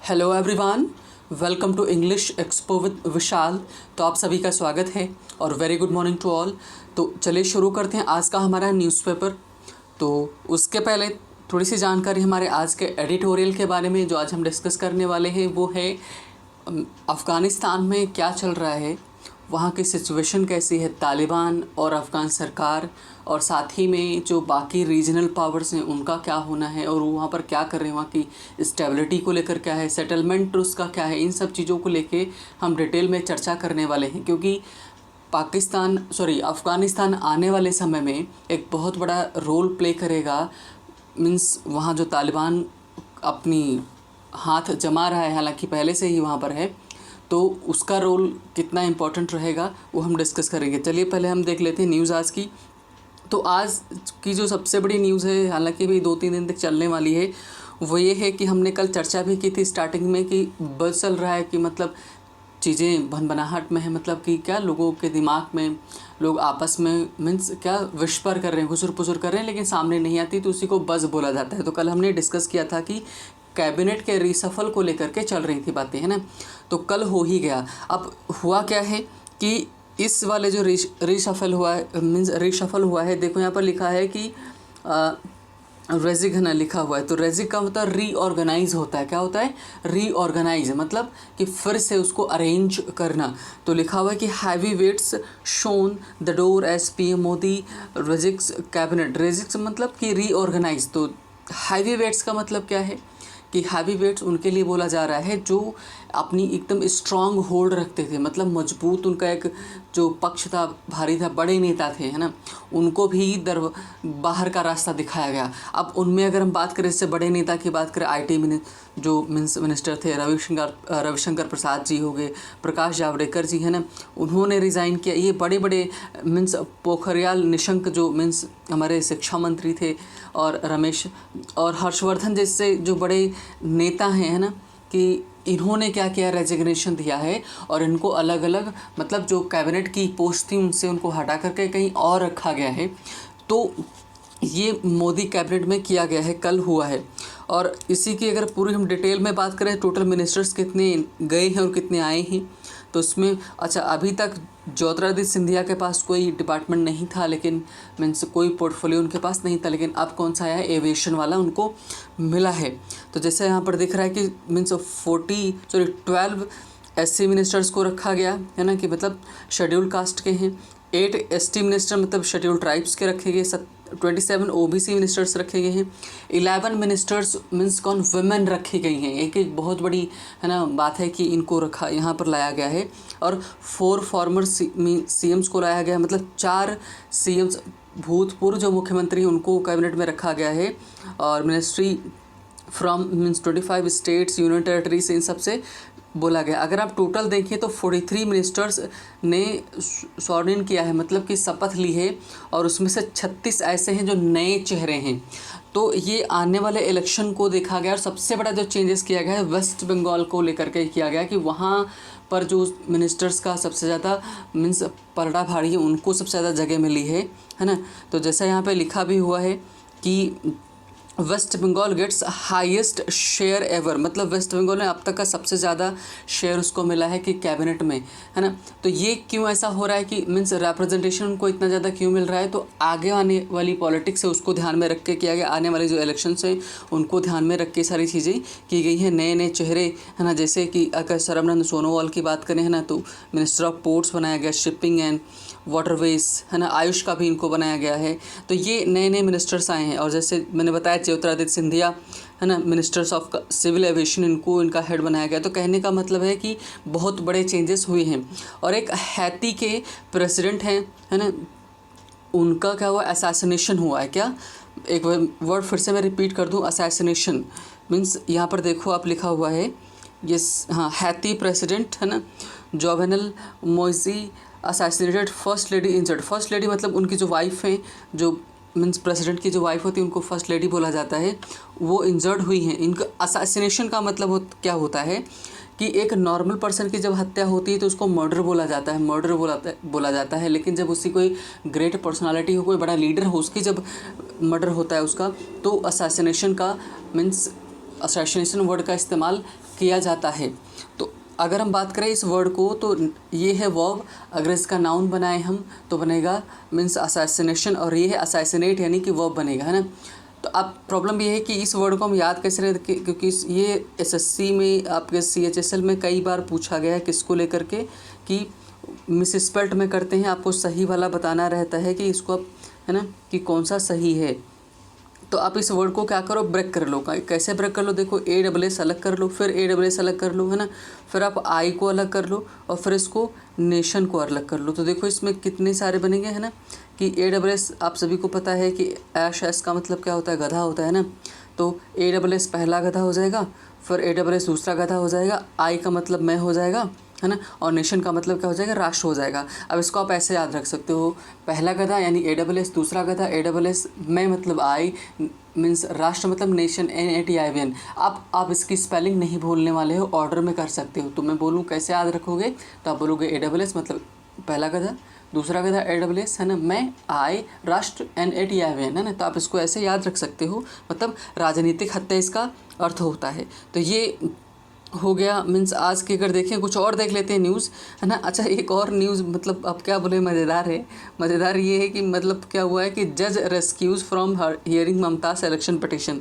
Hello everyone, welcome to English Expo with Vishal. तो आप सभी का स्वागत है और very good morning to all. तो चलिए शुरू करते हैं आज का हमारा न्यूज़पेपर। तो उसके पहले थोड़ी सी जानकारी हमारे आज के एडिटोरियल के बारे में जो आज हम डिस्कस करने वाले हैं वो है अफ़गानिस्तान में क्या चल रहा है, वहाँ की सिचुएशन कैसी है, तालिबान और अफ़गान सरकार, और साथ ही में जो बाकी रीजनल पावर्स हैं उनका क्या होना है और वहाँ पर क्या कर रहे हैं, वहाँ की स्टेबिलिटी को लेकर क्या है, सेटलमेंट उसका क्या है, इन सब चीज़ों को लेके हम डिटेल में चर्चा करने वाले हैं। क्योंकि अफ़गानिस्तान आने वाले समय में एक बहुत बड़ा रोल प्ले करेगा। मीन्स वहाँ जो तालिबान अपनी हाथ जमा रहा है, हालांकि पहले से ही वहाँ पर है, तो उसका रोल कितना इम्पोर्टेंट रहेगा वो हम डिस्कस करेंगे। चलिए पहले हम देख लेते हैं न्यूज़ आज की। तो आज की जो सबसे बड़ी न्यूज़ है, हालांकि भी 2-3 दिन तक चलने वाली है, वो ये है कि हमने कल चर्चा भी की थी स्टार्टिंग में कि बज़ चल रहा है कि मतलब चीज़ें भनभनाहट में है, मतलब कि क्या लोगों के दिमाग में लोग आपस में मीन्स क्या विस्पर कर रहे हैं, घुसुर पुसुर कर रहे हैं, लेकिन सामने नहीं आती, तो उसी को बज़ बोला जाता है। तो कल हमने डिस्कस किया था कि कैबिनेट के रीसफल को लेकर के चल रही थी बातें, है ना। तो कल हो ही गया। अब हुआ क्या है कि इस वाले जो रीशफल हुआ है, मीन्स रीशफल हुआ है, देखो यहाँ पर लिखा है कि रेजिग है ना, लिखा हुआ है। तो रेजिग का मतलब रीऑर्गेनाइज होता है। क्या होता है? रीऑर्गेनाइज, मतलब कि फिर से उसको अरेंज करना। तो लिखा हुआ है कि heavy weights shown the door as PM Modi rejigs cabinet. Rejigs मतलब कि रीऑर्गेनाइज। तो हैवी वेट्स का मतलब क्या है कि हैवी वेट्स उनके लिए बोला जा रहा है जो अपनी एकदम स्ट्रांग होल्ड रखते थे, मतलब मजबूत उनका एक जो पक्ष था, भारी था, बड़े नेता थे, है ना, उनको भी बाहर का रास्ता दिखाया गया। अब उनमें अगर हम बात करें, इससे बड़े नेता की बात करें, आईटी जो मिनिस्टर थे रविशंकर प्रसाद जी हो गए, प्रकाश जावड़ेकर जी, है ना, उन्होंने रिज़ाइन किया। ये बड़े बड़े मीन्स पोखरियाल निशंक जो मीन्स हमारे शिक्षा मंत्री थे, और रमेश और हर्षवर्धन जैसे जो बड़े नेता हैं, है ना, कि इन्होंने क्या किया, रेजिग्नेशन दिया है और इनको अलग अलग मतलब जो कैबिनेट की पोस्ट थी उनसे उनको हटा करके कहीं और रखा गया है। तो ये मोदी कैबिनेट में किया गया है, कल हुआ है। और इसी की अगर पूरी हम डिटेल में बात करें, टोटल मिनिस्टर्स कितने गए हैं और कितने आए हैं, तो इसमें अच्छा अभी तक ज्योतिरादित्य सिंधिया के पास कोई डिपार्टमेंट नहीं था, लेकिन मीन्स कोई पोर्टफोलियो उनके पास नहीं था, लेकिन अब कौन सा आया है, एविएशन वाला उनको मिला है। तो जैसे यहाँ पर दिख रहा है कि मीन्स 12 एससी मिनिस्टर्स को रखा गया है ना, कि मतलब शेड्यूल कास्ट के हैं। 8 एसटी मिनिस्टर मतलब शेड्यूल ट्राइब्स के रखे गए। 27 ओबीसी मिनिस्टर्स रखे गए हैं। 11 मिनिस्टर्स मीन्स कौन, वुमेन रखी गई हैं। एक बहुत बड़ी है ना बात है कि इनको रखा यहाँ पर लाया गया है। और 4 फॉर्मर सीएम्स को लाया गया, मतलब 4 सीएम्स भूतपूर्व जो मुख्यमंत्री हैं उनको कैबिनेट में रखा गया है। और ministry from means 25 states union territory से इन सब से बोला गया। अगर आप टोटल देखें तो 43 मिनिस्टर्स ने स्वॉर्न इन किया है, मतलब कि शपथ ली है, और उसमें से 36 ऐसे हैं जो नए चेहरे हैं। तो ये आने वाले इलेक्शन को देखा गया। और सबसे बड़ा जो चेंजेस किया गया है वेस्ट बंगाल को लेकर के किया गया कि वहाँ पर जो मिनिस्टर्स का सबसे ज़्यादा मीन्स पलड़ा भारी है, उनको सबसे ज़्यादा जगह मिली है ना। तो जैसा यहाँ पे लिखा भी हुआ है कि West Bengal gets highest share ever, मतलब वेस्ट बंगाल ने अब तक का सबसे ज़्यादा शेयर उसको मिला है कि कैबिनेट में, है ना। तो ये क्यों ऐसा हो रहा है कि मीन्स रिप्रेजेंटेशन उनको इतना ज़्यादा क्यों मिल रहा है, तो आगे आने वाली पॉलिटिक्स है उसको ध्यान में रख के किया गया। आने वाले जो इलेक्शंस हैं उनको ध्यान में रख के सारी चीज़ें की गई हैं। नए नए चेहरे, है ना, जैसे कि अगर सर्बानंद सोनोवाल की बात करें, है ना, तो मिनिस्टर ऑफ पोर्ट्स बनाया गया, शिपिंग एंड वाटरवेज, है ना, आयुष का भी इनको बनाया गया है। तो ये नए नए मिनिस्टर्स आए हैं। और जैसे मैंने बताया ज्योतिरादित्य सिंधिया, है ना, मिनिस्टर्स ऑफ सिविल एविएशन, इनको इनका हेड बनाया गया। तो कहने का मतलब है कि बहुत बड़े चेंजेस हुए हैं। और एक हैती के प्रेसिडेंट हैं, है ना, उनका क्या हुआ, असैसिनेशन हुआ है। क्या, एक वर्ड फिर से मैं रिपीट कर दूं, असैसिनेशन मीन्स यहाँ पर देखो आप लिखा हुआ है ये, हाँ, हैती प्रेसिडेंट, है ना, Jovenel Moise assassinated, first lady injured. First lady मतलब उनकी जो वाइफ हैं, जो मीन्स प्रेसिडेंट की जो वाइफ होती है उनको फर्स्ट लेडी बोला जाता है, वो इंजर्ड हुई हैं। इनका असैसिनेशन का मतलब क्या होता है कि एक नॉर्मल पर्सन की जब हत्या होती है तो उसको मर्डर बोला जाता है, बोला जाता है। लेकिन जब उसकी कोई ग्रेट पर्सनालिटी हो, कोई बड़ा लीडर हो, उसकी जब मर्डर होता है उसका, तो असैसिनेशन का मीन्स असैसिनेशन वर्ड का इस्तेमाल किया जाता है। तो अगर हम बात करें इस वर्ड को तो ये है वर्ब, अगर इसका नाउन बनाए हम तो बनेगा मीन्स असैसिनेशन, और ये है असैसिनेट यानी कि वर्ब बनेगा, है ना। तो अब प्रॉब्लम ये है कि इस वर्ड को हम याद कैसे रहे, क्योंकि ये एसएससी में आपके सीएचएसएल में कई बार पूछा गया है किसको लेकर के कि मिसस्पेल्ट में करते हैं, आपको सही वाला बताना रहता है कि इसको आप, है ना, कि कौन सा सही है। तो आप इस वर्ड को क्या करो, ब्रेक कर लो। कैसे ब्रेक कर लो, देखो ASS अलग कर लो, फिर ASS अलग कर लो, है ना, फिर आप आई को अलग कर लो और फिर इसको नेशन को अलग कर लो। तो देखो इसमें कितने सारे बनेंगे, है ना, कि ASS आप सभी को पता है कि एस का मतलब क्या होता है, गधा होता है ना। तो ASS पहला गधा हो जाएगा, फिर ASS दूसरा गधा हो जाएगा, आई का मतलब मैं हो जाएगा, है ना, और नेशन का मतलब क्या हो जाएगा, राष्ट्र हो जाएगा। अब इसको आप ऐसे याद रख सकते हो, पहला गधा यानी ASS, दूसरा गधा ASS, मैं मतलब आई, मीन्स राष्ट्र मतलब नेशन NATION। आप इसकी स्पेलिंग नहीं भूलने वाले हो, ऑर्डर में कर सकते हो। तो मैं बोलूँ कैसे याद रखोगे, तो आप बोलोगे ASS मतलब पहला गधा, दूसरा गधा ASS, है ना, मैं आई, राष्ट्र NATION, है ना। तो आप इसको ऐसे याद रख सकते हो, मतलब राजनीतिक हत्या इसका अर्थ होता है। तो ये हो गया मीन्स आज के। अगर देखें कुछ और देख लेते हैं न्यूज़, है ना। अच्छा एक और न्यूज़, मतलब अब क्या बोले, मज़ेदार है। मज़ेदार ये है कि मतलब क्या हुआ है कि जज रेस्क्यूज़ from hearing Mamata's election petition.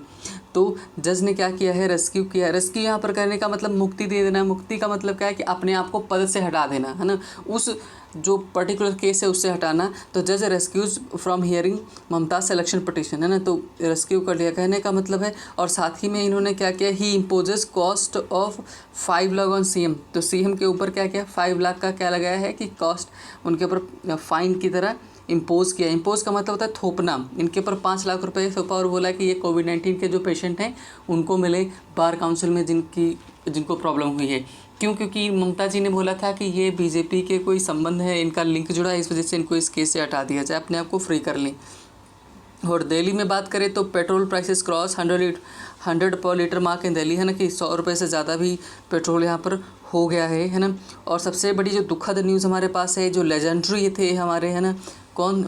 तो जज ने क्या किया है, रेस्क्यू किया है। रेस्क्यू यहाँ पर करने का मतलब मुक्ति दे देना है। मुक्ति का मतलब क्या है कि अपने आप को पद से हटा देना, है ना, उस जो पर्टिकुलर केस है उससे हटाना। तो जज recuses from hearing Mamata's election petition, है ना, तो रेस्क्यू कर लिया कहने का मतलब है। और साथ ही में इन्होंने क्या किया, he imposes cost of 5 lakh on CM। तो CM के ऊपर क्या किया, 5 लाख का क्या लगाया है कि कॉस्ट उनके ऊपर फाइन की तरह इम्पोज किया। इम्पोज का मतलब होता है थोपना। इनके ऊपर 5 लाख रुपए थोपा और बोला कि ये कोविड-19 के जो पेशेंट हैं उनको मिले, बार काउंसिल में जिनको प्रॉब्लम हुई है। क्यों, क्योंकि ममता जी ने बोला था कि ये बीजेपी के कोई संबंध है, इनका लिंक जुड़ा है, इस वजह से इनको इस केस से हटा दिया जाए, अपने आप को फ्री कर लें। और दिल्ली में बात करें तो पेट्रोल प्राइसेस क्रॉस 100 पर लीटर मार्क इन दिल्ली, है ना, कि 100 रुपये से ज़्यादा भी पेट्रोल यहाँ पर हो गया है ना। और सबसे बड़ी जो दुखद न्यूज़ हमारे पास है, जो लेजेंडरी थे हमारे, है ना, कौन,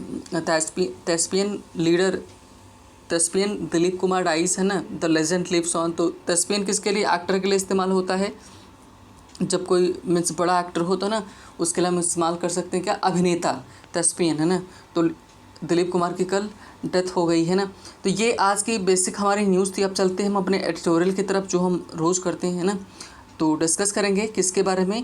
thespian leader thespian Dilip Kumar dice, है ना, द लेजेंड लिव्स ऑन। तो thespian किसके लिए, एक्टर के लिए इस्तेमाल होता है। जब कोई मीन्स बड़ा एक्टर हो तो ना उसके लिए हम इस्तेमाल कर सकते हैं क्या, अभिनेता, thespian, है ना। तो दिलीप कुमार की कल डेथ हो गई, है ना। तो ये आज की बेसिक हमारी न्यूज़ थी। अब चलते हैं हम अपने एडिटोरियल की तरफ जो हम रोज़ करते हैं ना। तो डिस्कस करेंगे किसके बारे में,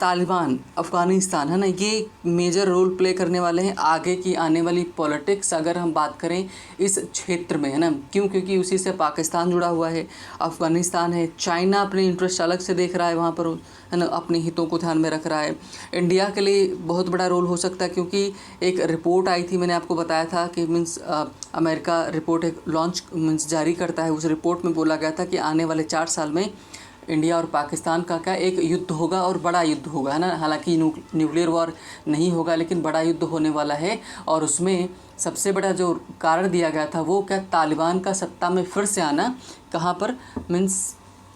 तालिबान, अफ़गानिस्तान, है ना, ये मेजर रोल प्ले करने वाले हैं आगे की आने वाली पॉलिटिक्स अगर हम बात करें इस क्षेत्र में, है ना। क्यों, क्योंकि उसी से पाकिस्तान जुड़ा हुआ है, अफ़गानिस्तान है, चाइना अपने इंटरेस्ट अलग से देख रहा है वहाँ पर, है ना, अपने हितों को ध्यान में रख रहा है। इंडिया के लिए बहुत बड़ा रोल हो सकता है, क्योंकि एक रिपोर्ट आई थी, मैंने आपको बताया था कि मीन्स अमेरिका रिपोर्ट एक लॉन्च मीन्स जारी करता है। उस रिपोर्ट में बोला गया था कि आने वाले 4 साल में इंडिया और पाकिस्तान का क्या एक युद्ध होगा, और बड़ा युद्ध होगा, है ना। हालांकि न्यूक्लियर वॉर नहीं होगा, लेकिन बड़ा युद्ध होने वाला है। और उसमें सबसे बड़ा जो कारण दिया गया था वो क्या, तालिबान का सत्ता में फिर से आना, कहाँ पर, मीन्स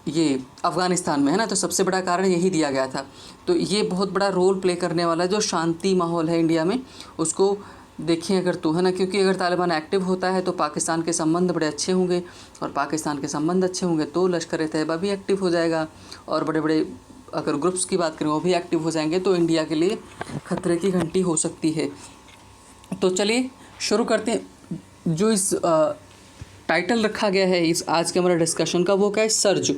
ये अफ़गानिस्तान में, है ना। तो सबसे बड़ा कारण यही दिया गया था। तो ये बहुत बड़ा रोल प्ले करने वाला जो शांति माहौल है इंडिया में, उसको देखें अगर तो, है ना। क्योंकि अगर तालिबान एक्टिव होता है तो पाकिस्तान के संबंध बड़े अच्छे होंगे, और पाकिस्तान के संबंध अच्छे होंगे तो लश्कर तैयबा भी एक्टिव हो जाएगा, और बड़े बड़े अगर ग्रुप्स की बात करें वो भी एक्टिव हो जाएंगे। तो इंडिया के लिए खतरे की घंटी हो सकती है। तो चलिए शुरू करते हैं। जो इस टाइटल रखा गया है इस आज के हमारे डिस्कशन का, वो क्या है, सर्ज।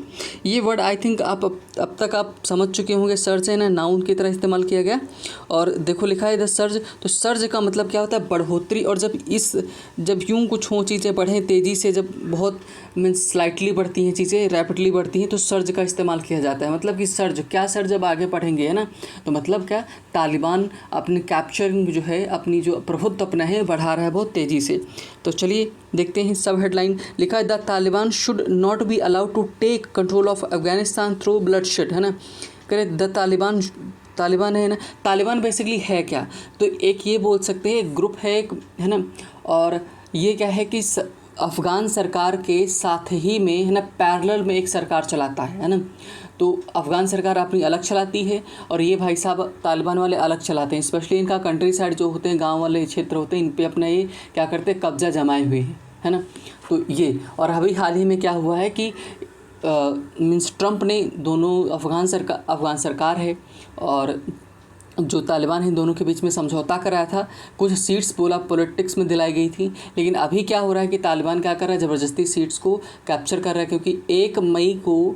ये वर्ड आई थिंक आप अब तक आप समझ चुके होंगे। सर्ज है ना, नाउन की तरह इस्तेमाल किया गया। और देखो लिखा है द सर्ज। तो सर्ज का मतलब क्या होता है, बढ़ोतरी। और जब यूँ कुछ हों, चीज़ें बढ़ें तेज़ी से, जब बहुत मीन्स स्लाइटली बढ़ती हैं चीज़ें, रैपिडली बढ़ती हैं, तो सर्ज का इस्तेमाल किया जाता है। मतलब कि सर्ज क्या, सर्ज जब आगे बढ़ेंगे, है ना। तो मतलब क्या, तालिबान अपने कैप्चरिंग जो है, अपनी जो प्रभुत्व अपना है बढ़ा रहा है बहुत तेज़ी से। तो चलिए देखते हैं सब हेडलाइन। लिखा है the Taliban should not be allowed to take control of Afghanistan through bloodshed, है ना। करें द तालिबान है ना। तालिबान बेसिकली है क्या, तो एक ये बोल सकते हैं, एक ग्रुप है एक, है ना। और ये क्या है कि अफ़गान सरकार के साथ ही में, है ना, पैरेलल में एक सरकार चलाता है ना। तो अफ़गान सरकार अपनी अलग चलाती है और ये भाई साहब तालिबान वाले अलग चलाते हैं। स्पेशली इनका कंट्री साइड जो होते हैं, गांव वाले क्षेत्र होते हैं, इन पे अपना ये क्या करते हैं, कब्जा जमाए हुए हैं, है ना। तो ये, और अभी हाल ही में क्या हुआ है कि मीन्स ट्रंप ने दोनों अफ़गान सरकार है और जो तालिबान है, दोनों के बीच में समझौता कराया था। कुछ सीट्स बोला पॉलिटिक्स में दिलाई गई थी, लेकिन अभी क्या हो रहा है कि तालिबान क्या कर रहा है, ज़बरदस्ती सीट्स को कैप्चर कर रहा है, क्योंकि 1 मई को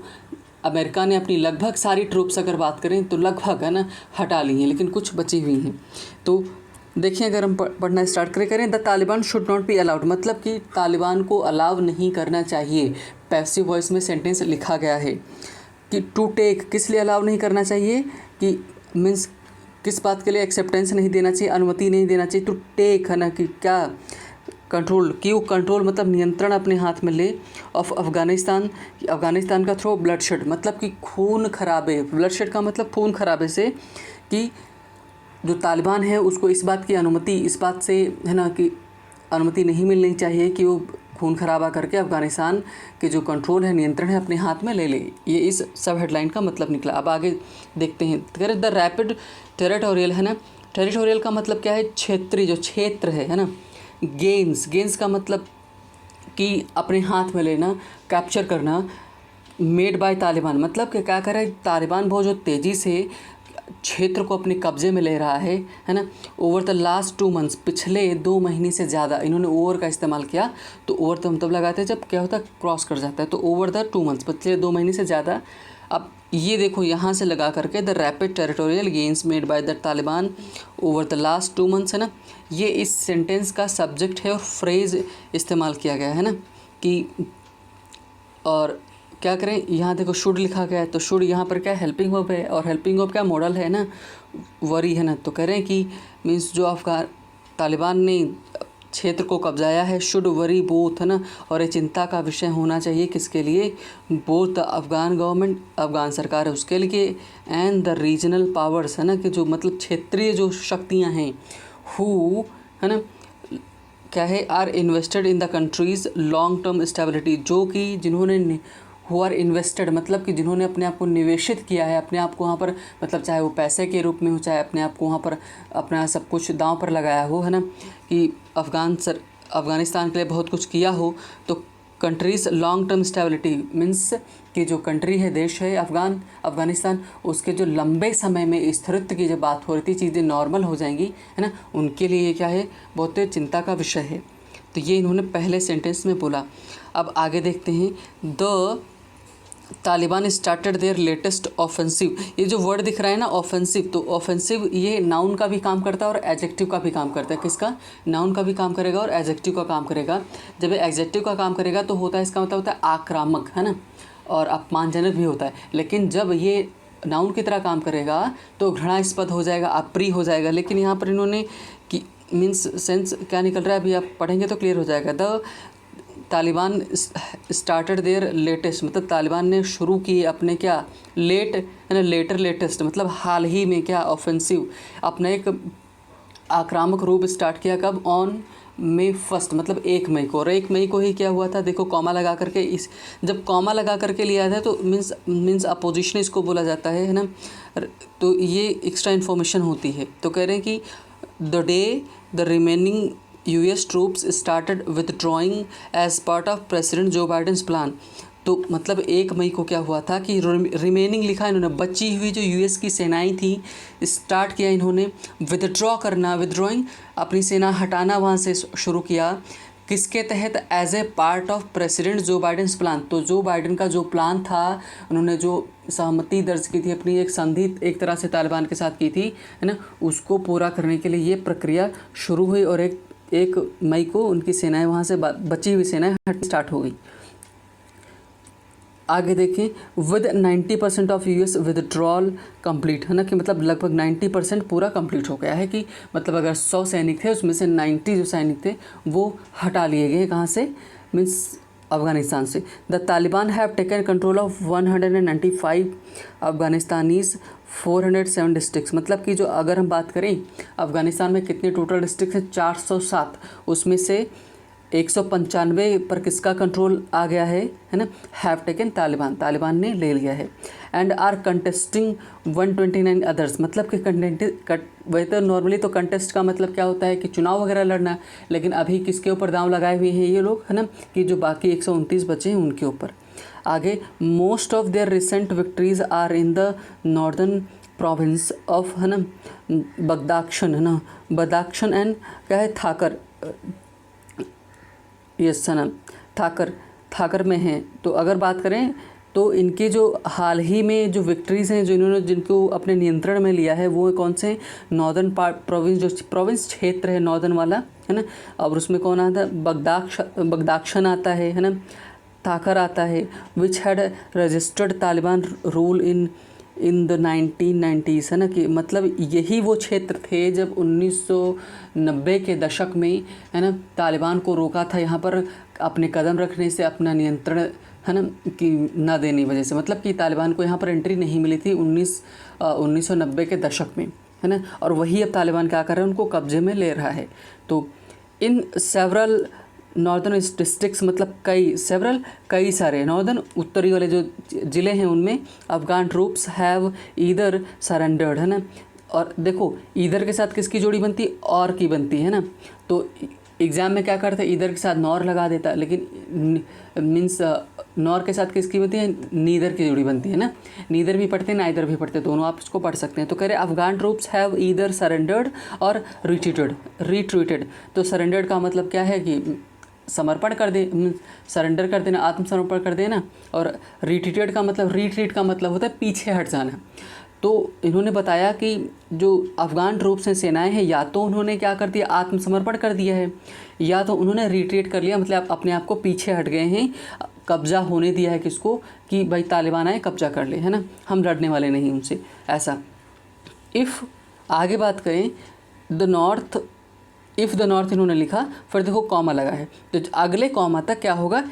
अमेरिका ने अपनी लगभग सारी ट्रूप्स, अगर बात करें तो लगभग, है ना, हटा ली हैं, लेकिन कुछ बची हुई हैं। तो देखिए, अगर हम पढ़ना स्टार्ट करें, the Taliban should not be allowed, मतलब कि तालिबान को अलाउ नहीं करना चाहिए। पैसिव वॉइस में सेंटेंस लिखा गया है कि टू टेक, किस लिए अलाउ नहीं करना चाहिए, कि मीन्स किस बात के लिए एक्सेप्टेंस नहीं देना चाहिए, अनुमति नहीं देना चाहिए। टू टेक, है ना, कि क्या, कंट्रोल, क्यों, कंट्रोल मतलब नियंत्रण अपने हाथ में ले, ऑफ अफ़गानिस्तान का थ्रो ब्लडशेड, मतलब कि खून खराबे, ब्लडशेड का मतलब खून खराबे से, कि जो तालिबान है उसको इस बात से, है ना, कि अनुमति नहीं मिलनी चाहिए कि वो खून खराबा करके अफ़गानिस्तान के जो कंट्रोल है, नियंत्रण है, अपने हाथ में ले ले। ये इस सब हेडलाइन का मतलब निकला। अब आगे देखते हैं। द रैपिड टेरिटोरियल, है ना, टेरिटोरियल का मतलब क्या है, क्षेत्रीय, जो क्षेत्र है ना। गेन्स का मतलब कि अपने हाथ में लेना, कैप्चर करना। मेड बाय तालिबान, मतलब कि क्या कर रहा है तालिबान, बहुत जो तेज़ी से क्षेत्र को अपने कब्जे में ले रहा है ना। ओवर द लास्ट 2 मंथ्स, पिछले 2 महीने से ज़्यादा, इन्होंने ओवर का इस्तेमाल किया। तो ओवर तो हम तब लगाते हैं जब क्या होता है, क्रॉस कर जाता है। तो ओवर द 2 मंथ्स, पिछले 2 महीने से ज़्यादा। अब ये देखो यहाँ से लगा करके, the rapid territorial gains made by the Taliban over the last 2 months, है ना। ये इस सेंटेंस का सब्जेक्ट है और फ्रेज़ इस्तेमाल किया गया है ना, कि और क्या करें, यहाँ देखो शुड लिखा गया है, तो शुड यहाँ पर क्या हेल्पिंग वर्ब है, और हेल्पिंग वर्ब क्या मॉडल है ना, वरी, है ना। तो कह रहे हैं कि मीन्स जो तालिबान ने क्षेत्र को कब्जाया है, शुड वरी बोथ, है ना, और ये चिंता का विषय होना चाहिए किसके लिए, both the Afghan government, Afghan सरकार है उसके लिए, एंड द रीजनल पावर्स, है ना, कि जो मतलब क्षेत्रीय जो शक्तियाँ हैं, हु, है ना, क्या है, are invested in the countries long term stability, जो कि जिन्होंने हु आर इन्वेस्टेड, मतलब कि जिन्होंने अपने आप को निवेशित किया है, अपने आप को वहाँ पर, मतलब चाहे वो पैसे के रूप में हो, चाहे अपने आप को वहाँ पर अपना सब कुछ दांव पर लगाया हो, है ना, कि अफ़गानिस्तान के लिए बहुत कुछ किया हो। तो countries long term stability means कि जो कंट्री है, देश है अफ़गानिस्तान, उसके जो लंबे समय में स्थिरत्व की जब बात हो रही थी, चीज़ें नॉर्मल हो जाएंगी, है ना, उनके लिए ये क्या है, बहुत चिंता का विषय है। तो ये इन्होंने पहले सेंटेंस में बोला। अब आगे देखते हैं, the Taliban started there latest offensive. ये जो वर्ड दिख रहा है ना, ऑफेंसिव, तो ऑफेंसिव ये नाउन का भी काम करता है और एडजेक्टिव का भी काम करता है। किसका, नाउन का भी काम करेगा और एडजेक्टिव का काम करेगा। जब एडजेक्टिव का काम करेगा तो होता है, इसका मतलब होता है आक्रामक, है ना, और अपमानजनक भी होता है। लेकिन जब ये नाउन की तरह काम करेगा तो घृणास्पद हो जाएगा, अप्रिय हो जाएगा। लेकिन यहाँ पर इन्होंने कि मीन्स सेंस क्या निकल रहा है, अभी आप पढ़ेंगे तो क्लियर हो जाएगा। The Taliban started there latest, मतलब तालिबान ने शुरू किए अपने क्या, लेट, है ना, लेटेस्ट मतलब हाल ही में क्या, ऑफेंसिव, अपना एक आक्रामक रूप स्टार्ट किया। कब, ऑन May 1 मतलब 1 मई को। और 1 मई को ही क्या हुआ था, देखो कॉमा लगा करके, इस जब कॉमा लगा करके लिया था तो मीन्स अपोजिशन इसको बोला जाता है ना। तो ये एक्स्ट्रा इन्फॉर्मेशन होती है। तो कह रहे हैं कि the day the remaining US troops started withdrawing as part of President Joe Biden's plan. तो मतलब 1 मई को क्या हुआ था कि रिमेनिंग लिखा इन्होंने, बची हुई जो US की सेनाएं थी, स्टार्ट किया इन्होंने विदड्रॉ करना, विदड्रॉइंग अपनी सेना हटाना वहाँ से शुरू किया। किसके तहत, as a part of President Joe Biden's plan. तो जो बाइडेन का जो प्लान था, उन्होंने जो सहमति दर्ज की थी, अपनी एक संधि एक तरह से तालिबान के साथ की थी, है ना, उसको पूरा करने के लिए ये प्रक्रिया शुरू हुई। और एक मई को उनकी सेनाएं वहाँ से बची हुई सेनाएं हट स्टार्ट हो गई। आगे देखें, with 90% of US withdrawal complete, है ना, कि मतलब लगभग 90% पूरा कंप्लीट हो गया है। कि मतलब अगर 100 सैनिक थे उसमें से 90 जो सैनिक थे वो हटा लिए गए, कहाँ से, मीन्स अफ़गानिस्तान से। The Taliban have taken control of 195 अफ़गानिस्तानीज़ 407 districts. मतलब कि जो अगर हम बात करें अफ़गानिस्तान में कितने टोटल डिस्ट्रिक्ट हैं, 407, उसमें से 195 पर किसका कंट्रोल आ गया है ना, हैव टेकन, तालिबान ने ले लिया है। एंड आर कंटेस्टिंग 129 अदर्स, मतलब कि वैसे तो नॉर्मली तो कंटेस्ट का मतलब क्या होता है कि चुनाव वगैरह लड़ना, लेकिन अभी किसके ऊपर दांव लगाए हुए हैं ये लोग, है ना, कि जो बाकी 129 बचे हैं उनके ऊपर। आगे most of their recent victories are in the northern province of, है ना, बगदाख्शन, है ना, बदाख्शन एंड क्या है, थाकर, यस है ना, थाकर में हैं। तो अगर बात करें तो इनके जो हाल ही में जो विक्ट्रीज़ हैं, जो इन्होंने जिनको अपने नियंत्रण में लिया है, वो कौन से, नॉर्दर्न पार्ट प्रोविंस, जो प्रोविंस क्षेत्र है नॉर्दर्न वाला, है ना, और उसमें कौन आता है, बगदाख्शन आता है ना, थाकर आता है, which had registered Taliban rule in the 1990s, है ना, कि मतलब यही वो क्षेत्र थे जब 1990 के दशक में, है ना, तालिबान को रोका था यहाँ पर अपने कदम रखने से, अपना नियंत्रण, है ना, कि ना देने वजह से, मतलब कि तालिबान को यहाँ पर एंट्री नहीं मिली थी 1990 के दशक में, है ना, और वही अब तालिबान क्या कर रहा है, उनको कब्जे में ले रहा है। तो इन सेवरल नॉर्दर्न डिस्ट्रिक्ट्स, मतलब कई सारे नॉर्दर्न उत्तरी वाले जो ज़िले हैं उनमें Afghan troops have either surrendered, है ना, और देखो ईदर के साथ किसकी जोड़ी बनती है, और की बनती है ना, तो एग्ज़ाम में क्या करते हैं, ईदर के साथ नॉर लगा देता, लेकिन मीन्स नॉर के साथ किसकी बनती है, नीदर की जोड़ी बनती है ना, नीदर भी पढ़ते हैं नाइदर भी पढ़ते हैं, दोनों आप इसको पढ़ सकते हैं। तो कह रहे Afghan troops have either surrendered और रिट्रीटेड। तो सरेंडर्ड का मतलब क्या है कि समर्पण कर दे, सरेंडर कर देना, आत्मसमर्पण कर देना, और रिट्रीट का मतलब होता है पीछे हट जाना। तो इन्होंने बताया कि जो अफ़गान ट्रूप्स हैं, सेनाएं हैं, या तो उन्होंने क्या कर दिया, आत्मसमर्पण कर दिया है, या तो उन्होंने रिट्रीट कर लिया, मतलब अपने आप को पीछे हट गए हैं, कब्ज़ा होने दिया है किसको, कि भाई तालिबान आए कब्ज़ा कर ले, है ना, हम लड़ने वाले नहीं उनसे, ऐसा। इफ़ आगे बात करें द नॉर्थ इन्होंने लिखा, फिर देखो कॉमा लगा है, तो अगले कॉमा तक क्या होगा,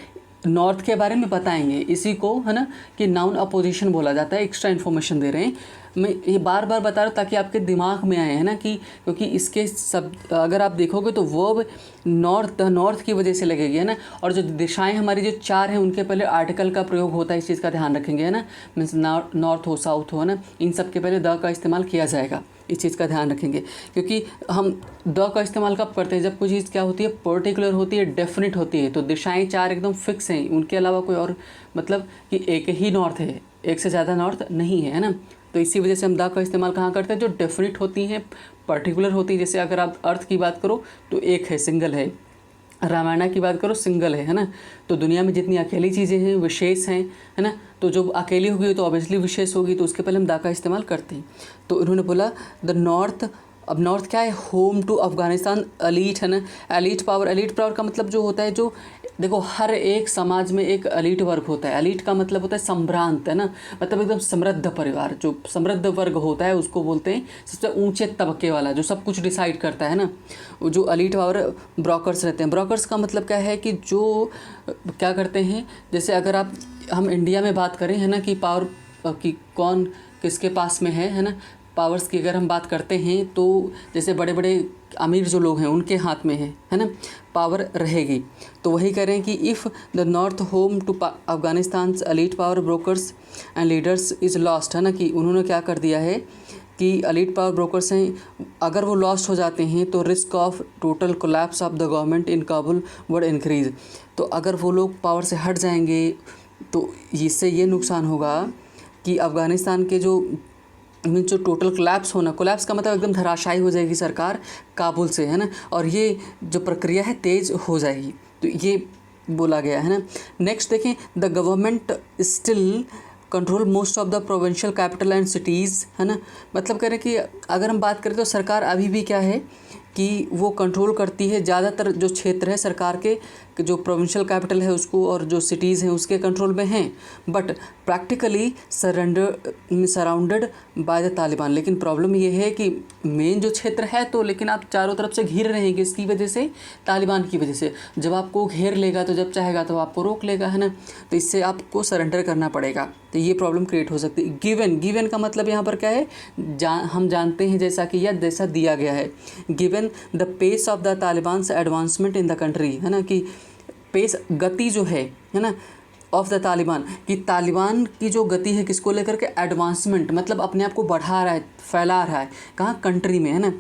नॉर्थ के बारे में बताएंगे, इसी को, है ना, कि नाउन अपोजिशन बोला जाता है। एक्स्ट्रा इन्फॉर्मेशन दे रहे हैं, मैं ये बार बार बता रहा हूँ ताकि आपके दिमाग में आए, है ना, कि क्योंकि इसके सब अगर आप देखोगे तो वर्ब नॉर्थ की वजह से लगेगी, है ना, और जो दिशाएं हमारी जो चार हैं उनके पहले आर्टिकल का प्रयोग होता है, इस चीज़ का ध्यान रखेंगे, है ना, मीन्स नॉर्थ हो, साउथ हो, है ना, इन सब के पहले द का इस्तेमाल किया जाएगा, इस चीज़ का ध्यान रखेंगे, क्योंकि हम द का इस्तेमाल कब करते हैं, जब कोई चीज़ क्या होती है, पर्टिकुलर होती है, डेफिनेट होती है। तो दिशाएं चार एकदम फिक्स हैं, उनके अलावा कोई और, मतलब कि एक ही नॉर्थ है, एक से ज़्यादा नॉर्थ नहीं है, है ना। तो इसी वजह से हम द का इस्तेमाल कहाँ करते हैं, जो डेफिनेट होती हैं, पर्टिकुलर होती है। जैसे अगर आप अर्थ की बात करो तो एक है, सिंगल है, रामायण की बात करो सिंगल है ना। तो दुनिया में जितनी अकेली चीज़ें हैं विशेष हैं, है ना, तो जो अकेली होगी तो ऑब्वियसली विशेष होगी, तो उसके पहले हम दा का इस्तेमाल करते हैं। तो इन्होंने बोला द नॉर्थ, अब नॉर्थ क्या है, होम टू अफगानिस्तान एलीट, है ना, एलीट पावर का मतलब जो होता है, जो देखो हर एक समाज में एक एलीट वर्ग होता है। एलीट का मतलब होता है संभ्रांत, है ना, मतलब एकदम समृद्ध परिवार, जो समृद्ध वर्ग होता है उसको बोलते हैं सबसे ऊंचे तबके वाला, जो सब कुछ डिसाइड करता है ना, जो एलीट पावर ब्रोकर्स रहते हैं। ब्रोकर्स का मतलब क्या है कि जो क्या करते हैं, जैसे अगर हम इंडिया में बात करें, है ना, कि पावर कि कौन किसके पास में है ना, पावर्स की अगर हम बात करते हैं तो जैसे बड़े बड़े अमीर जो लोग हैं उनके हाथ में है ना, पावर रहेगी। तो वही कह रहे हैं कि if the north home to Afghanistan elite power brokers and leaders is lost, है ना, कि उन्होंने क्या कर दिया है कि एलीट पावर ब्रोकर्स हैं, अगर वो लॉस्ट हो जाते हैं तो risk of total collapse of the government in Kabul would increase. तो अगर वो लोग पावर से हट जाएंगे तो इससे ये नुकसान होगा कि अफ़गानिस्तान के जो टोटल कोलैप्स का मतलब एकदम धराशायी हो जाएगी सरकार काबुल से, है ना, और ये जो प्रक्रिया है तेज़ हो जाएगी। तो ये बोला गया है ना। नेक्स्ट देखें, the government still control most of the provincial capital and cities, है ना, मतलब कह रहे हैं कि अगर हम बात करें तो सरकार अभी भी क्या है कि वो कंट्रोल करती है ज़्यादातर जो क्षेत्र है सरकार के, जो प्रोविंशियल कैपिटल है उसको और जो सिटीज़ हैं उसके कंट्रोल में हैं, but practically surrounded by the Taliban. लेकिन प्रॉब्लम ये है कि मेन जो क्षेत्र है तो, लेकिन आप चारों तरफ से घिर रहेंगे, इसकी वजह से, तालिबान की वजह से। जब आपको घेर लेगा तो जब चाहेगा तो आपको रोक लेगा, है ना, तो इससे आपको सरेंडर करना पड़ेगा। तो ये प्रॉब्लम क्रिएट हो सकती है। गिवन का मतलब यहाँ पर क्या है, हम जानते हैं जैसा कि यह जैसा दिया गया है, given the pace of the Taliban advancement in the country, है ना, कि पेस गति जो है ना, ऑफ द तालिबान, कि तालिबान की जो गति है किसको लेकर के, एडवांसमेंट, मतलब अपने आप को बढ़ा रहा है, फैला रहा है, कहाँ, कंट्री में, है ना।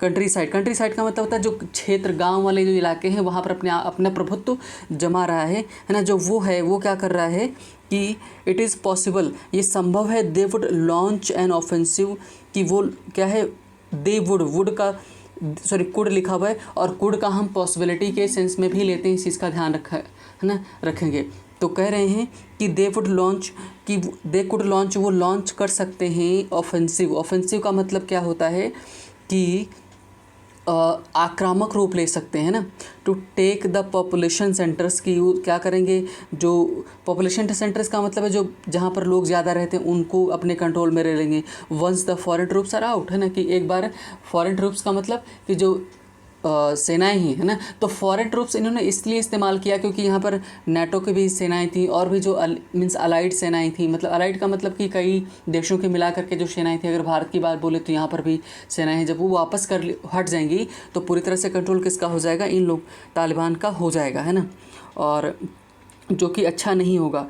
कंट्री साइड का मतलब होता है जो क्षेत्र, गांव वाले जो इलाके हैं वहाँ पर अपना प्रभुत्व जमा रहा है ना। जो वो है वो क्या कर रहा है कि इट इज़ पॉसिबल, ये संभव है, they would launch an offensive, कि वो क्या है, दे वुड का सॉरी कुड लिखा हुआ है, और कुड का हम पॉसिबिलिटी के सेंस में भी लेते हैं, इस चीज़ का ध्यान रखा है ना, रखेंगे। तो कह रहे हैं कि दे वुड लॉन्च, कि दे कुड लॉन्च, वो लॉन्च कर सकते हैं ऑफेंसिव। ऑफेंसिव का मतलब क्या होता है कि आक्रामक रूप ले सकते हैं ना। To take the population centres, की क्या करेंगे, जो पॉपुलेशन सेंटर्स का मतलब है जो जहाँ पर लोग ज़्यादा रहते हैं उनको अपने कंट्रोल में रह लेंगे। Once the foreign troops are out, है ना, कि एक बार फॉरेन ट्रूप्स का मतलब कि जो सेनाएं ही, है ना। तो फॉरेन ट्रूप्स इन्होंने इसलिए इस्तेमाल किया क्योंकि यहाँ पर नाटो की भी सेनाएं थी और भी जो मीन्स अलाइड सेनाएं थी, मतलब अलाइड का मतलब कि कई देशों के मिला करके जो सेनाएं थी। अगर भारत की बात बोले तो यहाँ पर भी सेनाएं हैं, जब वो वापस हट जाएंगी तो पूरी तरह से कंट्रोल किसका हो जाएगा, इन लोग तालिबान का हो जाएगा, है ना, और जो कि अच्छा नहीं होगा।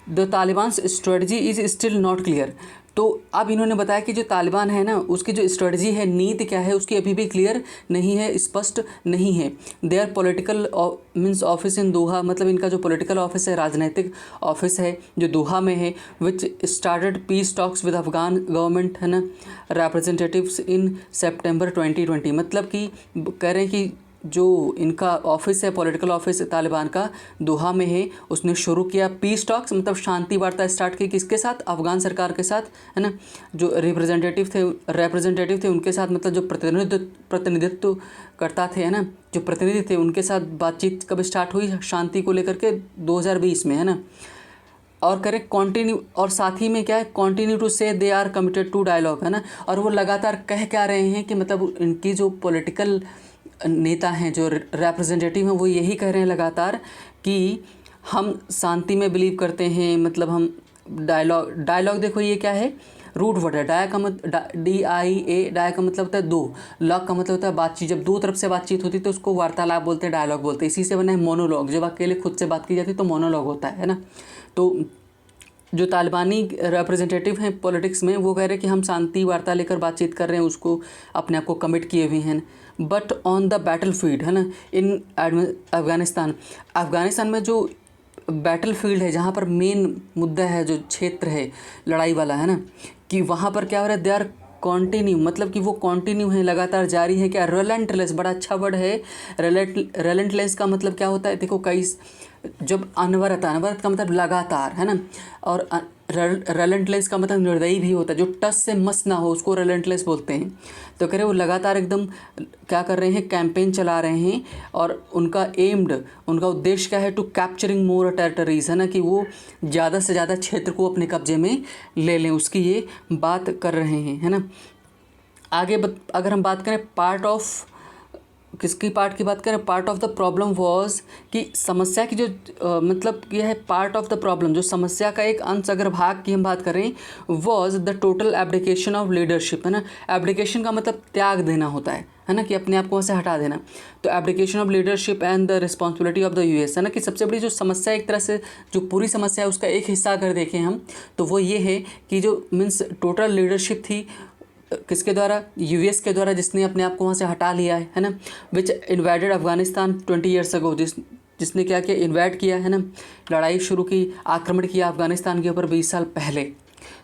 The Taliban's strategy is still not clear. तो अब इन्होंने बताया कि जो तालिबान है ना उसकी जो स्ट्रेटजी है, नीति क्या है उसकी, अभी भी क्लियर नहीं है, स्पष्ट नहीं है। Their political means office in Doha, मतलब इनका जो पॉलिटिकल ऑफिस है, राजनीतिक ऑफिस है जो दोहा में है, which started peace talks with Afghan government, है ना, रिप्रेजेंटेटिव्स इन सितंबर 2020। मतलब कि कह रहे हैं कि जो इनका ऑफिस है, पॉलिटिकल ऑफिस तालिबान का दोहा में है, उसने शुरू किया पीस टॉक्स, मतलब शांति वार्ता स्टार्ट की, किसके साथ, अफगान सरकार के साथ, है ना। जो रिप्रेजेंटेटिव थे उनके साथ, मतलब जो प्रतिनिधित्व करता थे, है ना, जो प्रतिनिधि थे उनके साथ बातचीत कब स्टार्ट हुई, शांति को लेकर के 2020 में, है ना। और करें कंटिन्यू, और साथ ही में क्या है, continue to say they are committed to dialogue, है ना। और वो लगातार कह क्या रहे हैं कि मतलब इनकी जो पॉलिटिकल नेता हैं, जो रिप्रेजेंटेटिव हैं, वो यही कह रहे हैं लगातार कि हम शांति में बिलीव करते हैं, मतलब हम डायलॉग देखो ये क्या है, रूट वर्ड है। डाया का डाया का मतलब होता है दो, लॉग का मतलब होता है बातचीत। जब दो तरफ से बातचीत होती है तो उसको वार्तालाप बोलते हैं, डायलॉग बोलते हैं। इसी से बना है मोनोलॉग, जब अकेले खुद से बात की जाती है तो मोनोलॉग होता है ना। तो जो तालिबानी रिप्रेजेंटेटिव हैं पॉलिटिक्स में, वो कह रहे हैं कि हम शांति वार्ता लेकर बातचीत कर रहे हैं, उसको अपने आप को कमिट किए हुए हैं। But on the battle field, है ना, इन अफगानिस्तान में जो बैटल फील्ड है, जहाँ पर मेन मुद्दा है, जो क्षेत्र है लड़ाई वाला, है ना, कि वहाँ पर क्या हो रहा है, दे आर कॉन्टिन्यू, मतलब कि वो कॉन्टिन्यू है, लगातार जारी है। क्या, रिलेंटलेस, बड़ा अच्छा वर्ड है। रिलेंटलेस का मतलब क्या होता है, देखो कई, जब अनवरत का मतलब लगातार, है ना, और रिलेंटलेस का मतलब निर्दयी भी होता है, जो टस से मस ना हो उसको रिलेंटलेस बोलते हैं। तो कह रहे वो लगातार एकदम क्या कर रहे हैं, कैंपेन चला रहे हैं, और उनका उद्देश्य क्या है, टू कैप्चरिंग मोर टेरिटरीज, है ना, कि वो ज़्यादा से ज़्यादा क्षेत्र को अपने कब्जे में ले लें, उसकी ये बात कर रहे हैं, है ना। आगे अगर हम बात करें पार्ट ऑफ किसकी पार्ट की बात करें, part of the problem was, कि समस्या की जो मतलब यह है पार्ट ऑफ द प्रॉब्लम, जो समस्या का एक अंश, अगर भाग की हम बात करें, was the total abdication of leadership, है ना। एब्डिकेशन का मतलब त्याग देना होता है ना, कि अपने आप को वहाँ से हटा देना। तो abdication of leadership and the responsibility of the US, है ना, कि सबसे बड़ी जो समस्या, एक तरह से जो पूरी समस्या है उसका एक हिस्सा अगर देखें हम, तो वो ये है कि जो मीन्स टोटल लीडरशिप थी किसके द्वारा, यूएस के द्वारा, जिसने अपने आप को वहाँ से हटा लिया है ना। विच इन्वाइडेड अफगानिस्तान 20 ईयर्स अगो, जिसने क्या किया, इन्वाइड किया, है ना, लड़ाई शुरू की, आक्रमण किया अफगानिस्तान के ऊपर 20 साल पहले।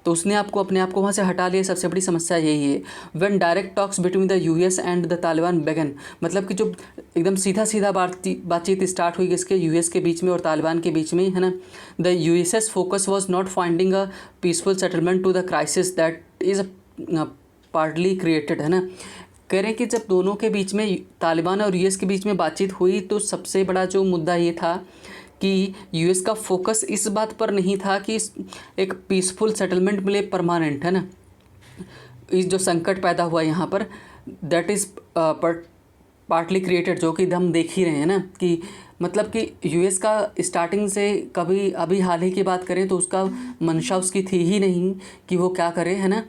तो उसने अपने आप को वहाँ से हटा लिया। सबसे बड़ी समस्या यही है। When direct talks between the US and the Taliban बेगन, मतलब कि जो एकदम सीधा बातचीत स्टार्ट हुई किसके, यूएस के बीच में और तालिबान के बीच में, है ना। The US's focus was not finding a peaceful settlement to the crisis that is partly created, है ना। कह रहे हैं कि जब दोनों के बीच में, तालिबान और यूएस के बीच में बातचीत हुई, तो सबसे बड़ा जो मुद्दा ये था कि यूएस का फोकस इस बात पर नहीं था कि एक पीसफुल सेटलमेंट मिले परमानेंट, है ना। इस जो संकट पैदा हुआ यहाँ पर, दैट इज़ पार्टली क्रिएटेड, जो कि हम देख ही रहे हैं ना, कि मतलब कि यूएस का स्टार्टिंग से कभी, अभी हाल ही की बात करें तो उसका मंशा उसकी थी ही नहीं कि वो क्या करे, है ना,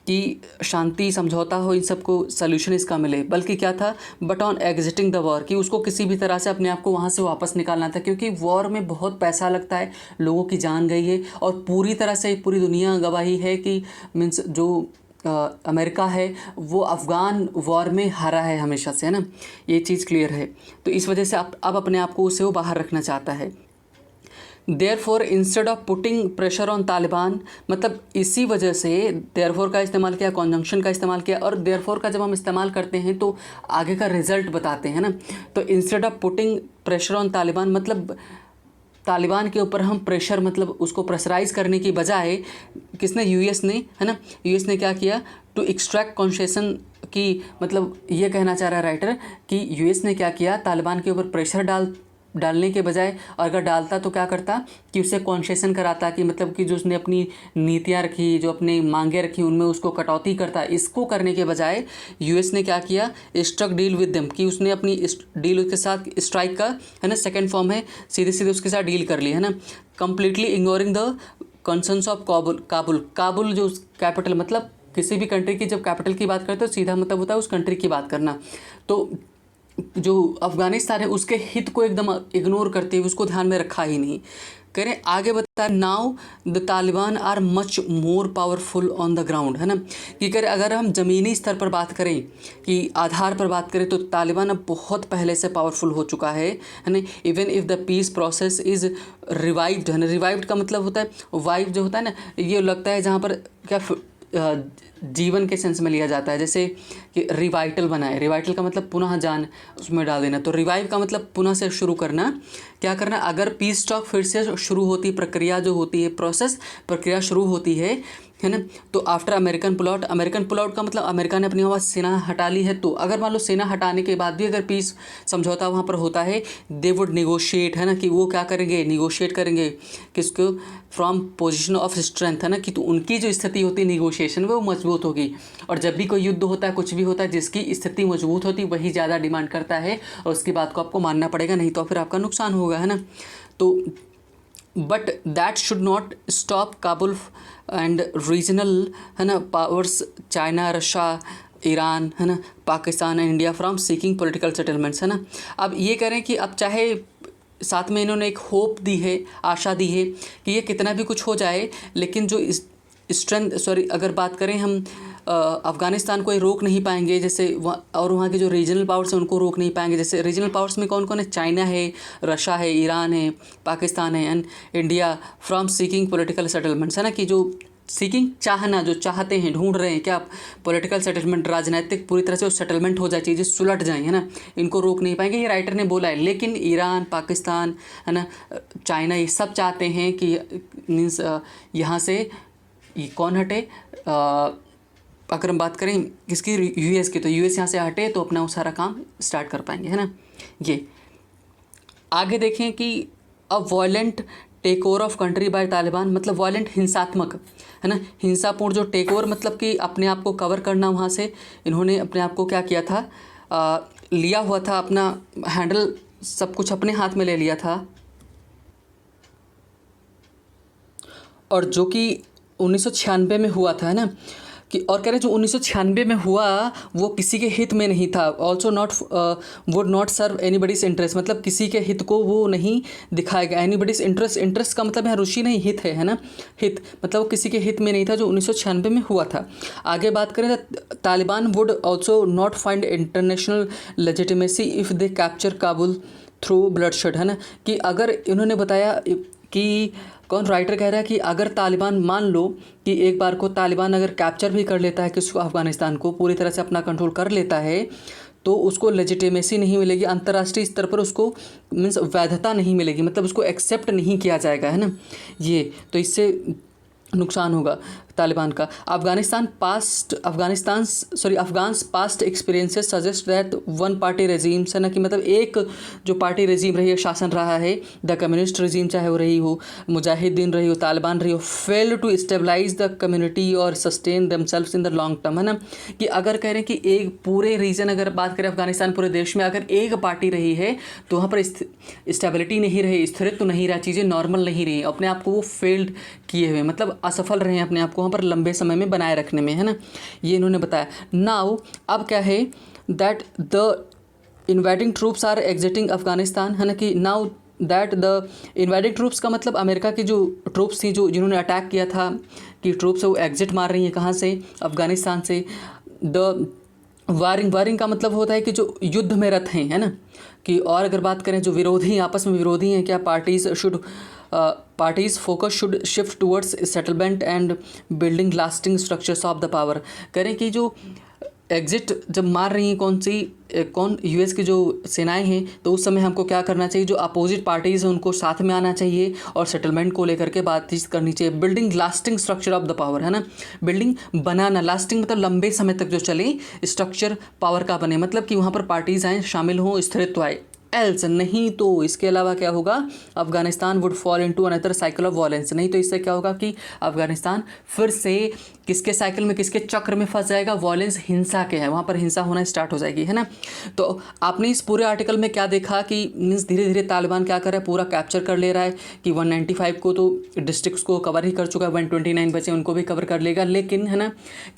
कि शांति समझौता हो, इन सबको सल्यूशन इसका मिले, बल्कि क्या था, but on exiting the war, कि उसको किसी भी तरह से अपने आप को वहाँ से वापस निकालना था, क्योंकि वॉर में बहुत पैसा लगता है, लोगों की जान गई है और पूरी तरह से पूरी दुनिया गवाही है कि मीन्स जो अमेरिका है वो अफ़गान वॉर में हारा है हमेशा से, है ना, ये चीज़ क्लियर है। तो इस वजह से अब अपने आप को उससे वो बाहर रखना चाहता है। Therefore instead of putting pressure on Taliban, मतलब इसी वजह से देयरफॉर का इस्तेमाल किया, कॉन्जंक्शन का इस्तेमाल किया, और देयरफॉर का जब हम इस्तेमाल करते हैं तो आगे का रिजल्ट बताते हैं ना। तो instead of putting pressure on Taliban मतलब तालिबान के ऊपर हम प्रेशर, मतलब उसको प्रेशराइज करने की बजाय किसने, यूएस ने, है ना, यूएस ने क्या किया, टू एक्सट्रैक्ट कॉन्सेशन की, मतलब ये कहना चाह रहा है राइटर कि यूएस ने क्या किया, तालिबान के ऊपर प्रेशर डालने के बजाय, और अगर डालता तो क्या करता कि उससे कॉन्सेशन कराता, कि मतलब कि जो उसने अपनी नीतियाँ रखी, जो अपनी मांगें रखी, उनमें उसको कटौती करता। इसको करने के बजाय यूएस ने क्या किया, स्ट्रक डील विद देम, कि उसने अपनी डील उसके साथ, स्ट्राइक का, है ना, सेकेंड फॉर्म है, सीधे सीधे उसके साथ डील कर ली, है ना, completely ignoring the concerns of Kabul जो कैपिटल, मतलब किसी भी कंट्री की जब कैपिटल की बात करते हो सीधा मतलब होता है उस कंट्री की बात करना। तो जो अफ़गानिस्तान है उसके हित को एकदम इग्नोर करते हुए उसको ध्यान में रखा ही नहीं। कह रहे आगे बता, now the Taliban are much more powerful on the ground, है ना, कि कह रहे अगर हम ज़मीनी स्तर पर बात करें, कि आधार पर बात करें, तो तालिबान अब बहुत पहले से पावरफुल हो चुका है ना। Even if the peace process is revived, है ना, रिवाइव्ड का मतलब होता है, वाइव जो होता है ना, ये लगता है जहाँ पर क्या जीवन के सेंस में लिया जाता है, जैसे कि रिवाइटल बनाए, रिवाइटल का मतलब पुनः जान उसमें डाल देना, तो रिवाइव का मतलब पुनः से शुरू करना, क्या करना, अगर पीस टॉक फिर से शुरू होती, प्रक्रिया जो होती है, प्रोसेस, प्रक्रिया शुरू होती है ना, तो आफ्टर अमेरिकन पुल आउट का मतलब अमेरिका ने अपनी वहाँ सेना हटा ली है, तो अगर मान लो सेना हटाने के बाद भी अगर पीस समझौता वहाँ पर होता है, दे वुड निगोशिएट, है ना, कि वो क्या करेंगे, निगोशिएट करेंगे किसको, फ्रॉम पोजीशन ऑफ स्ट्रेंथ, है ना, कि तो उनकी जो स्थिति होती है निगोशिएशन में वो मजबूत होगी। और जब भी कोई युद्ध होता है, कुछ भी होता है, जिसकी स्थिति मजबूत होती है वही ज़्यादा डिमांड करता है और उसकी बात को आपको मानना पड़ेगा, नहीं तो फिर आपका नुकसान होगा, है ना। तो but that should not stop Kabul and regional, है ना, पावर्स, चाइना, रशिया, ईरान, है ना, Pakistan and India from seeking political settlements, है ना। अब ये करें कि अब चाहे साथ में इन्होंने एक होप दी है, आशा दी है कि ये कितना भी कुछ हो जाए, लेकिन जो स्ट्रेंथ, सॉरी, अगर बात करें हम अफ़गानिस्तान को ये रोक नहीं पाएंगे, जैसे और वहाँ के जो रीजनल पावर्स हैं उनको रोक नहीं पाएंगे। जैसे रीजनल पावर्स में कौन कौन है, चाइना है, रशिया है, ईरान है, पाकिस्तान है and India, from seeking political settlements, है ना, कि जो सीकिंग, चाहना, जो चाहते हैं, ढूंढ रहे हैं क्या पॉलिटिकल सेटलमेंट, राजनीतिक पूरी तरह से सेटलमेंट हो जाए, चीज़ें सुलट जाएँ, है ना, इनको रोक नहीं पाएंगे, ये राइटर ने बोला है। लेकिन ईरान, पाकिस्तान, है ना, चाइना, ये सब चाहते हैं कि मीन्स यहाँ से ये कौन हटे, अगर हम बात करें किसकी, यूएस की, तो यूएस यहाँ से हटे तो अपना वो सारा काम स्टार्ट कर पाएंगे, है ना। ये आगे देखें कि a violent take over of country by Taliban, मतलब वॉयलेंट, हिंसात्मक, है ना, हिंसापूर्ण जो टेक ओवर, मतलब कि अपने आप को कवर करना, वहाँ से इन्होंने अपने आप को क्या किया था, लिया हुआ था, अपना हैंडल सब कुछ अपने हाथ में ले लिया था, और जो कि 1996 में हुआ था, है ना, कि और कह रहे जो 1996 में हुआ वो किसी के हित में नहीं था, also not would not serve anybody's interest, मतलब किसी के हित को वो नहीं दिखाएगा, एनीबडीज इंटरेस्ट, इंटरेस्ट का मतलब है रुचि नहीं, हित है ना, हित मतलब वो किसी के हित में नहीं था जो 1996 में हुआ था। आगे बात करें तो Taliban would also not find international legitimacy if they capture Kabul through bloodshed, है ना, कि अगर इन्होंने बताया कि कौन, राइटर कह रहा है कि अगर तालिबान, मान लो कि एक बार को तालिबान अगर कैप्चर भी कर लेता है किसको, अफ़गानिस्तान को पूरी तरह से अपना कंट्रोल कर लेता है, तो उसको लेजिटिमेसी नहीं मिलेगी, अंतर्राष्ट्रीय स्तर पर उसको मीन्स वैधता नहीं मिलेगी, मतलब उसको एक्सेप्ट नहीं किया जाएगा, है ना, ये तो इससे नुकसान होगा तालिबान का। Afghan past experiences suggest that one party regimes, है ना, कि मतलब एक जो पार्टी रेजीम रही है, शासन रहा है, द कम्युनिस्ट रेजीम चाहे वो रही हो, मुजाहिदीन रही हो, तालिबान रही हो, fail to stabilize the community और sustain themselves in the long term, है ना, कि अगर कह रहे हैं कि एक पूरे रीजन, अगर बात करें अफगानिस्तान पूरे देश में अगर एक पार्टी रही है तो वहाँ पर स्टेबिलिटी नहीं रही, स्थिरत्व नहीं रहा, चीज़ें नॉर्मल नहीं रही, अपने आप को वो फेल्ड किए हुए, मतलब असफल रहे हैं अपने आप को वहाँ पर लंबे समय में बनाए रखने में, है ना, ये इन्होंने बताया। नाउ अब क्या है that the inviting troops are exiting Afghanistan, है ना, कि now that the inviting troops का मतलब अमेरिका की जो ट्रूप्स थी जो जिन्होंने अटैक किया था कि ट्रूप्स वो एग्जिट मार रही हैं कहाँ से, अफगानिस्तान से। द वारिंग का मतलब होता है कि जो युद्ध में रत हैं, है ना, कि और अगर बात करें जो विरोधी आपस में विरोधी हैं, क्या parties focus should shift towards settlement and building lasting structures of the power. करें कि जो एग्जिट जब मार रही हैं कौन यूएस की जो सेनाएं हैं, तो उस समय हमको क्या करना चाहिए, जो अपोजिट पार्टीज़ हैं उनको साथ में आना चाहिए और सेटलमेंट को लेकर के बातचीत करनी चाहिए। Building lasting structure of the power, है ना, बिल्डिंग बनाना, लास्टिंग मतलब लंबे समय तक जो चले, स्ट्रक्चर पावर का बने, मतलब कि वहाँ पर पार्टीज़ आएँ, शामिल हों, स्थिरत्व आए। एल्स नहीं तो इसके अलावा क्या होगा, Afghanistan would fall into another cycle of violence. नहीं तो इससे क्या होगा कि अफगानिस्तान फिर से किसके साइकिल में, किसके चक्र में फंस जाएगा, वॉयलेंस, हिंसा के है, वहाँ पर हिंसा होना स्टार्ट हो जाएगी, है ना। तो आपने इस पूरे आर्टिकल में क्या देखा कि मीन्स धीरे धीरे तालिबान क्या कर रहा है, पूरा कैप्चर कर ले रहा है कि 195 को तो डिस्ट्रिक्ट्स को कवर ही कर चुका है, 129 बचे उनको भी कवर कर लेगा, लेकिन है ना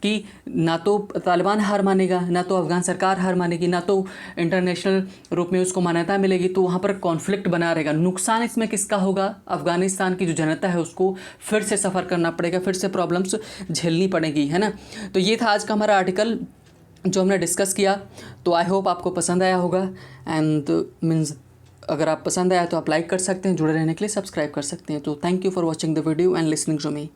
कि ना तो तालिबान हार मानेगा, ना तो अफगान सरकार हार मानेगी, ना तो इंटरनेशनल रूप में उसको मान्यता मिलेगी, तो वहाँ पर कॉन्फ्लिक्ट बना रहेगा। नुकसान इसमें किसका होगा, अफगानिस्तान की जो जनता है उसको फिर से सफ़र करना पड़ेगा, फिर से प्रॉब्लम्स झेलनी पड़ेगी, है ना। तो ये था आज का हमारा आर्टिकल जो हमने डिस्कस किया। तो आई होप आपको पसंद आया होगा एंड मीन्स अगर आप पसंद आया तो आप लाइक कर सकते हैं, जुड़े रहने के लिए सब्सक्राइब कर सकते हैं। तो thank you for watching the video and listening to me.